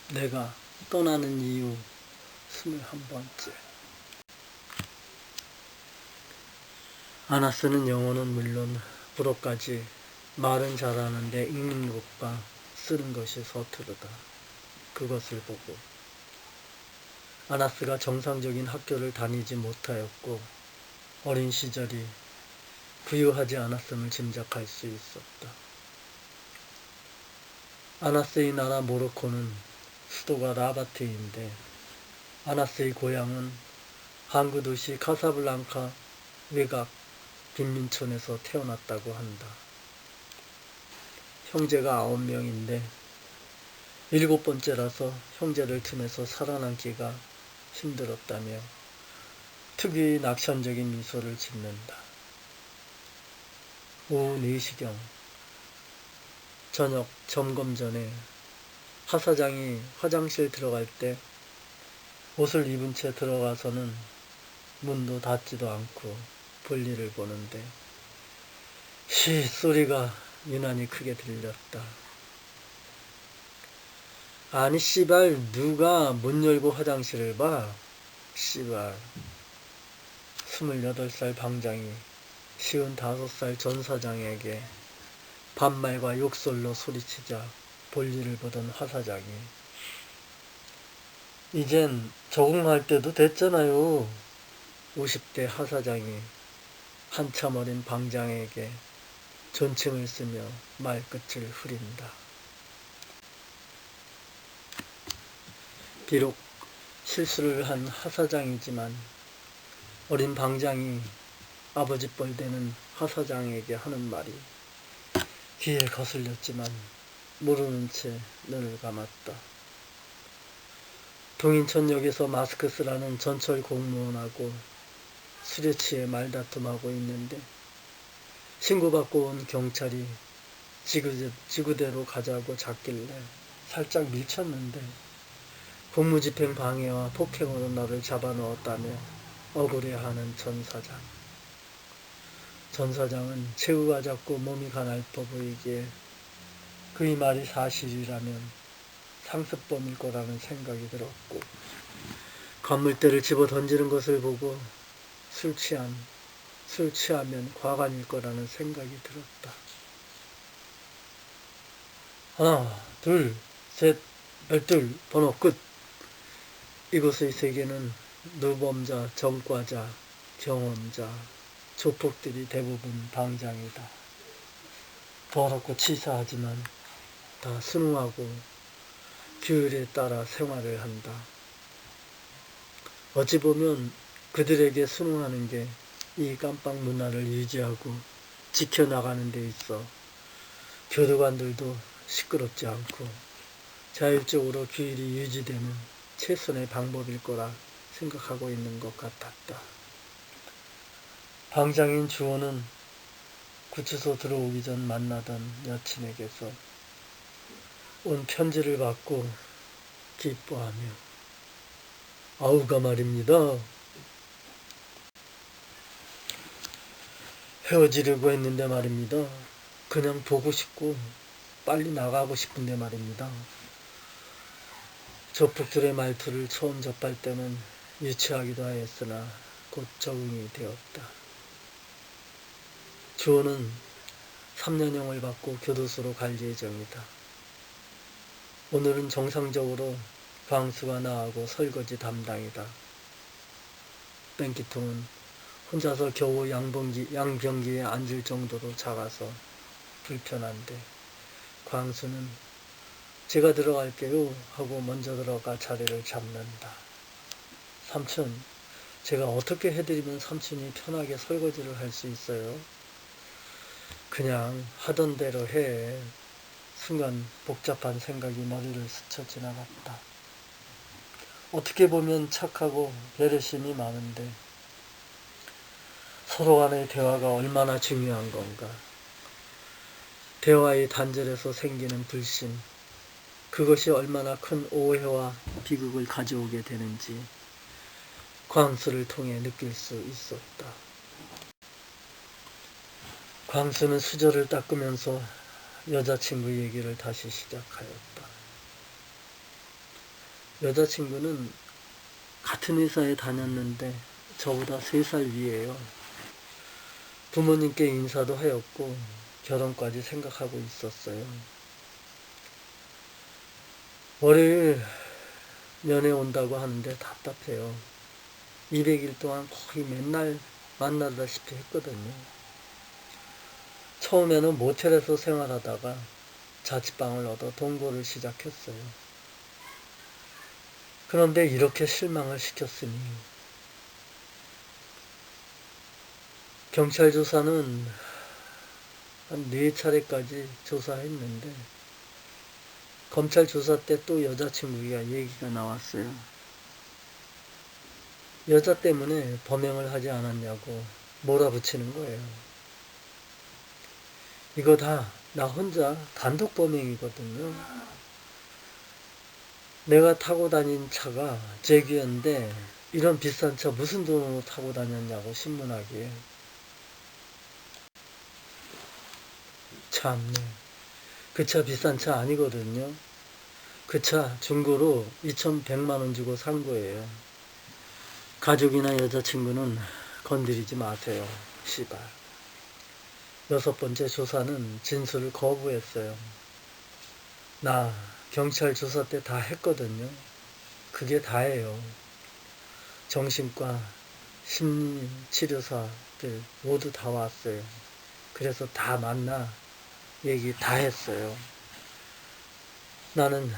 내가 떠나는 이유 21번째. 아나스는 영어는 물론 불어까지 말은 잘하는데 읽는 것과 쓰는 것이 서투르다. 그것을 보고 아나스가 정상적인 학교를 다니지 못하였고 어린 시절이 부유하지 않았음을 짐작할 수 있었다. 아나스의 나라 모로코는 수도가 라바트인데 아나스의 고향은 항구 도시 카사블랑카 외곽 빈민촌에서 태어났다고 한다. 형제가 9명인데 7번째라서 형제들 틈에서 살아남기가 힘들었다며 특유의 낙천적인 미소를 짓는다. 오후 4시경 저녁 점검 전에 하 사장이 화장실 들어갈 때 옷을 입은 채 들어가서는 문도 닫지도 않고 볼일을 보는데 시 소리가 유난히 크게 들렸다. 아니 씨발 누가 문 열고 화장실을 봐? 씨발 28살 방장이 55살 전 사장에게 반말과 욕설로 소리치자 볼일을 보던 하 사장이 이젠 적응할 때도 됐잖아요. 50대 하 사장이 한참 어린 방장에게 존칭을 쓰며 말끝을 흐린다. 비록 실수를 한 하 사장이지만 어린 방장이 아버지 뻘되는 하 사장에게 하는 말이 귀에 거슬렸지만 모르는 채 눈을 감았다. 동인천역에서 마스크 쓰라는 전철 공무원하고 술에 취해 말다툼하고 있는데 신고받고 온 경찰이 지구대로 가자고 잡길래 살짝 밀쳤는데 공무집행 방해와 폭행으로 나를 잡아넣었다며 억울해하는 전 사장. 전 사장은 체구가 작고 몸이 가날퍼 보이기에 그의 말이 사실이라면 상습범일 거라는 생각이 들었고 관물대를 집어 던지는 것을 보고 술 취하면 과관일 거라는 생각이 들었다. 하나, 둘, 셋, 12 번호 끝. 이곳의 세계는 누범자, 전과자, 경험자, 조폭들이 대부분 방장이다. 더럽고 치사하지만 다 순응하고 규율에 따라 생활을 한다. 어찌 보면 그들에게 순응하는 게 이 깜빵 문화를 유지하고 지켜나가는 데 있어 교도관들도 시끄럽지 않고 자율적으로 규율이 유지되는 최선의 방법일 거라 생각하고 있는 것 같았다. 방장인 주호는 구치소 들어오기 전 만나던 여친에게서 온 편지를 받고 기뻐하며 아우가 말입니다. 헤어지려고 했는데 말입니다. 그냥 보고 싶고 빨리 나가고 싶은데 말입니다. 조폭들의 말투를 처음 접할 때는 유치하기도 하였으나 곧 적응이 되었다. 주호는 3년형을 받고 교도소로 갈 예정이다. 오늘은 정상적으로 광수가 나하고 설거지 담당이다. 뺑기통은 혼자서 겨우 양변기에 앉을 정도로 작아서 불편한데 광수는 제가 들어갈게요 하고 먼저 들어가 자리를 잡는다. 삼촌, 제가 어떻게 해드리면 삼촌이 편하게 설거지를 할 수 있어요? 그냥 하던 대로 해. 순간 복잡한 생각이 머리를 스쳐 지나갔다. 어떻게 보면 착하고 배려심이 많은데 서로 간의 대화가 얼마나 중요한 건가. 대화의 단절에서 생기는 불신, 그것이 얼마나 큰 오해와 비극을 가져오게 되는지 광수를 통해 느낄 수 있었다. 광수는 수저를 닦으면서 여자친구 얘기를 다시 시작하였다. 여자친구는 같은 회사에 다녔는데 저보다 3살 위에요. 부모님께 인사도 하였고 결혼까지 생각하고 있었어요. 월요일 면회 온다고 하는데 답답해요. 200일 동안 거의 맨날 만나다시피 했거든요. 처음에는 모텔에서 생활하다가 자취방을 얻어 동거를 시작했어요. 그런데 이렇게 실망을 시켰으니 경찰 조사는 한 4차례까지 조사했는데 검찰 조사 때 또 여자친구가 얘기가 나왔어요. 여자 때문에 범행을 하지 않았냐고 몰아붙이는 거예요. 이거 다 나 혼자 단독 범행이거든요. 내가 타고 다닌 차가 제규어인데 이런 비싼 차 무슨 돈으로 타고 다녔냐고 신문하기에. 참네. 그 차 비싼 차 아니거든요. 그 차 중고로 2,100만 원 주고 산 거예요. 가족이나 여자친구는 건드리지 마세요. 시발. 6번째 조사는 진술을 거부했어요. 나 경찰 조사 때 다 했거든요. 그게 다예요. 정신과 심리치료사들 모두 다 왔어요. 그래서 다 만나 얘기 다 했어요. 나는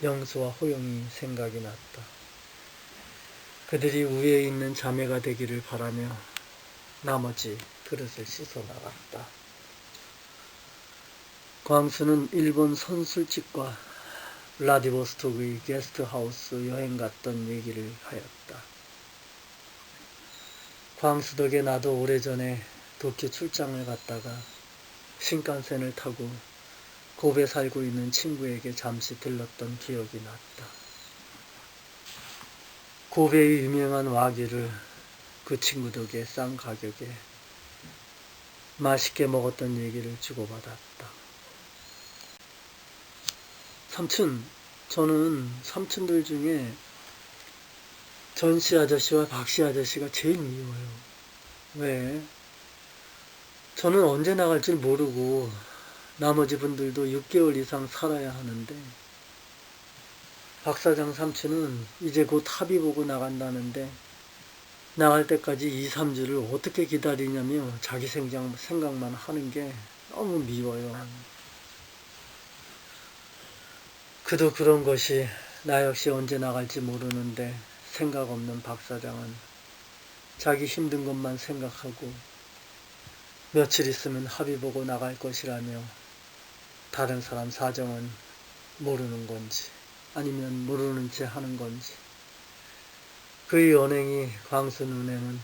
영수와 호영이 생각이 났다. 그들이 위에 있는 자매가 되기를 바라며 나머지 그릇을 씻어 나갔다. 광수는 일본 선술집과 블라디보스토크의 게스트하우스 여행 갔던 얘기를 하였다. 광수 덕에 나도 오래전에 도쿄 출장을 갔다가 신칸센을 타고 고베 살고 있는 친구에게 잠시 들렀던 기억이 났다. 고베의 유명한 와규를 그 친구 덕에 싼 가격에 맛있게 먹었던 얘기를 주고받았다. 삼촌, 저는 삼촌들 중에 전씨 아저씨와 박씨 아저씨가 제일 미워요. 왜? 저는 언제 나갈 줄 모르고 나머지 분들도 6개월 이상 살아야 하는데 박 사장 삼촌은 이제 곧 합의 보고 나간다는데 나갈 때까지 2, 3주를 어떻게 기다리냐며 자기 생각만 하는 게 너무 미워요. 그도 그런 것이 나 역시 언제 나갈지 모르는데 생각 없는 박 사장은 자기 힘든 것만 생각하고 며칠 있으면 합의 보고 나갈 것이라며 다른 사람 사정은 모르는 건지 아니면 모르는 채 하는 건지 그의 언행이 광수 눈에는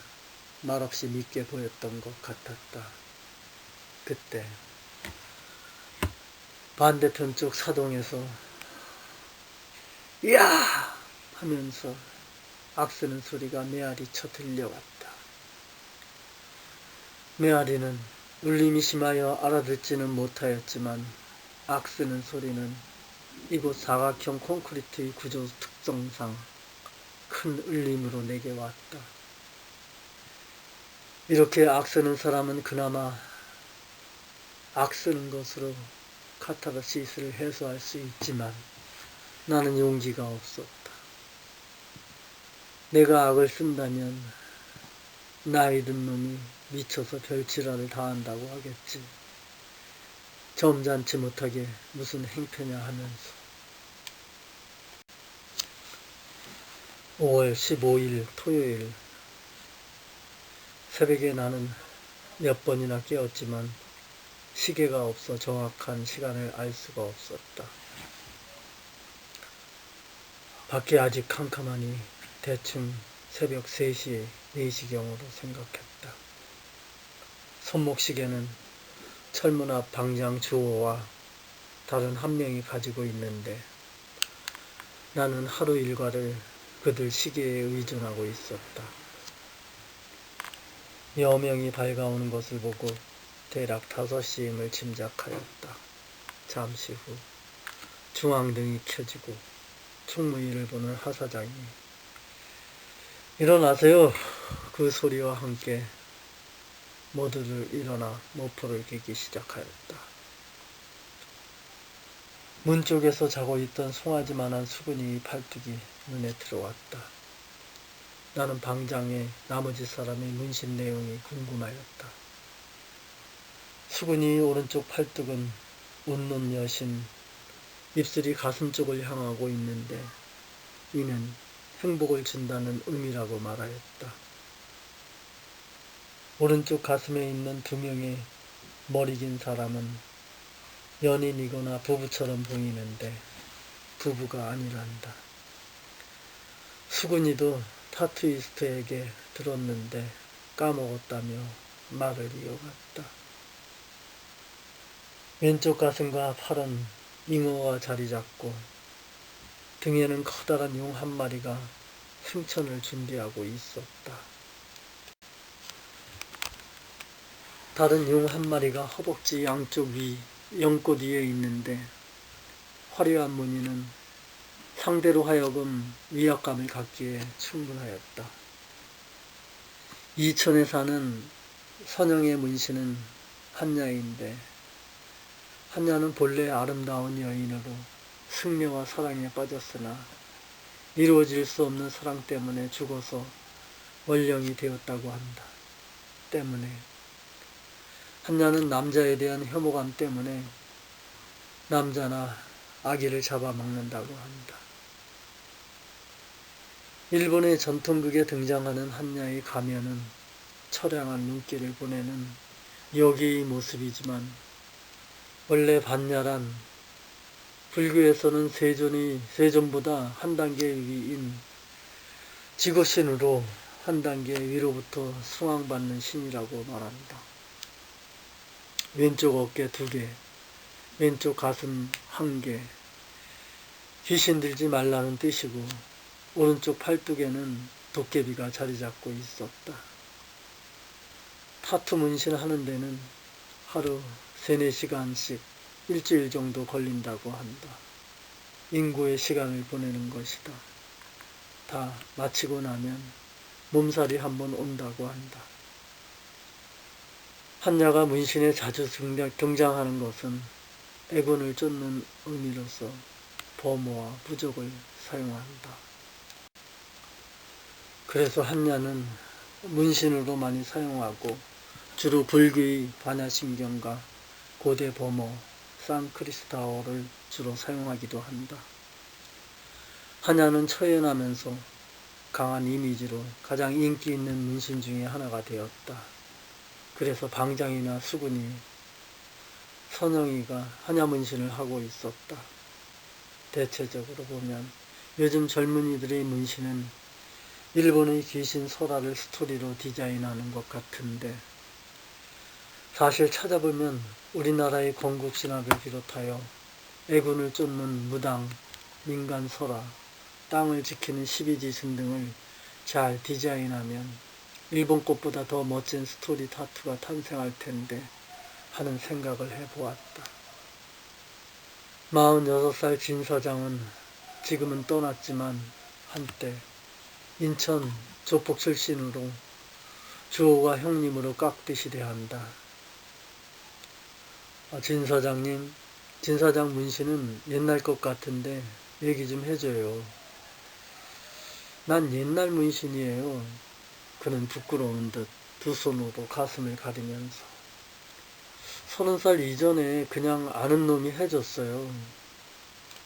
말없이 믿게 보였던 것 같았다. 그때 반대편 쪽 사동에서 이야 하면서 악쓰는 소리가 메아리쳐 들려왔다. 메아리는 울림이 심하여 알아듣지는 못하였지만 악쓰는 소리는 이곳 사각형 콘크리트의 구조 특성상 큰 울림으로 내게 왔다. 이렇게 악쓰는 사람은 그나마 악쓰는 것으로 카타르시스를 해소할 수 있지만 나는 용기가 없었다. 내가 악을 쓴다면 나이 든 놈이 미쳐서 별지랄을 다 한다고 하겠지. 점잖지 못하게 무슨 행패냐 하면서. 5월 15일 토요일 새벽에 나는 몇 번이나 깨었지만 시계가 없어 정확한 시간을 알 수가 없었다. 밖에 아직 캄캄하니 대충 새벽 3시, 4시경으로 생각했다. 손목시계는 철문 앞 방장 주호와 다른 한 명이 가지고 있는데 나는 하루 일과를 그들 시계에 의존하고 있었다. 여명이 밝아오는 것을 보고 대략 5시임을 짐작하였다. 잠시 후 중앙등이 켜지고 충무이를 보는 하사장이 일어나세요. 그 소리와 함께 모두들 일어나 모포를 개기 시작하였다. 문 쪽에서 자고 있던 송아지만한 수근이 팔뚝이 눈에 들어왔다. 나는 방장의 나머지 사람의 문신 내용이 궁금하였다. 수근이 오른쪽 팔뚝은 웃는 여신, 입술이 가슴 쪽을 향하고 있는데 이는 행복을 준다는 의미라고 말하였다. 오른쪽 가슴에 있는 두 명의 머리 긴 사람은 연인이거나 부부처럼 보이는데 부부가 아니란다. 수근이도 타투이스트에게 들었는데 까먹었다며 말을 이어갔다. 왼쪽 가슴과 팔은 잉어가 자리 잡고 등에는 커다란 용 한 마리가 승천을 준비하고 있었다. 다른 용 한 마리가 허벅지 양쪽 위 연꽃 위에 있는데 화려한 무늬는 상대로 하여금 위압감을 갖기에 충분하였다. 이천에 사는 선영의 문신은 한야인데 한야는 본래 아름다운 여인으로 승려와 사랑에 빠졌으나 이루어질 수 없는 사랑 때문에 죽어서 원령이 되었다고 한다. 때문에 한야는 남자에 대한 혐오감 때문에 남자나 아기를 잡아먹는다고 한다. 일본의 전통극에 등장하는 한야의 가면은 처량한 눈길을 보내는 여기의 모습이지만 원래 반야란 불교에서는 세존보다 한 단계 위인 지고신으로 한 단계 위로부터 숭앙받는 신이라고 말한다. 왼쪽 어깨 2개, 왼쪽 가슴 1개, 귀신 들지 말라는 뜻이고 오른쪽 팔뚝에는 도깨비가 자리 잡고 있었다. 타투 문신 하는 데는 하루 3-4시간씩 일주일 정도 걸린다고 한다. 인고의 시간을 보내는 것이다. 다 마치고 나면 몸살이 한번 온다고 한다. 한야가 문신에 자주 등장하는 것은 애군을 쫓는 의미로서 범어와 부족을 사용한다. 그래서 한야는 문신으로 많이 사용하고 주로 불교의 반야신경과 고대 범어, 산크리스타어를 주로 사용하기도 한다. 한야는 처연하면서 강한 이미지로 가장 인기 있는 문신 중에 하나가 되었다. 그래서 방장이나 수군이 선영이가 한야 문신을 하고 있었다. 대체적으로 보면 요즘 젊은이들의 문신은 일본의 귀신 설화를 스토리로 디자인하는 것 같은데 사실 찾아보면 우리나라의 건국신화를 비롯하여 애군을 쫓는 무당, 민간 설화, 땅을 지키는 12지sun 등을 잘 디자인하면 일본 것보다 더 멋진 스토리 타투가 탄생할 텐데 하는 생각을 해보았다. 46살 진 사장은 지금은 떠났지만 한때 인천 조폭 출신으로 주호가 형님으로 깍듯이 대한다. 진 사장님, 진 사장 문신은 옛날 것 같은데 얘기 좀 해줘요. 난 옛날 문신이에요. 그는 부끄러운 듯 두 손으로 가슴을 가리면서 30살 이전에 그냥 아는 놈이 해줬어요.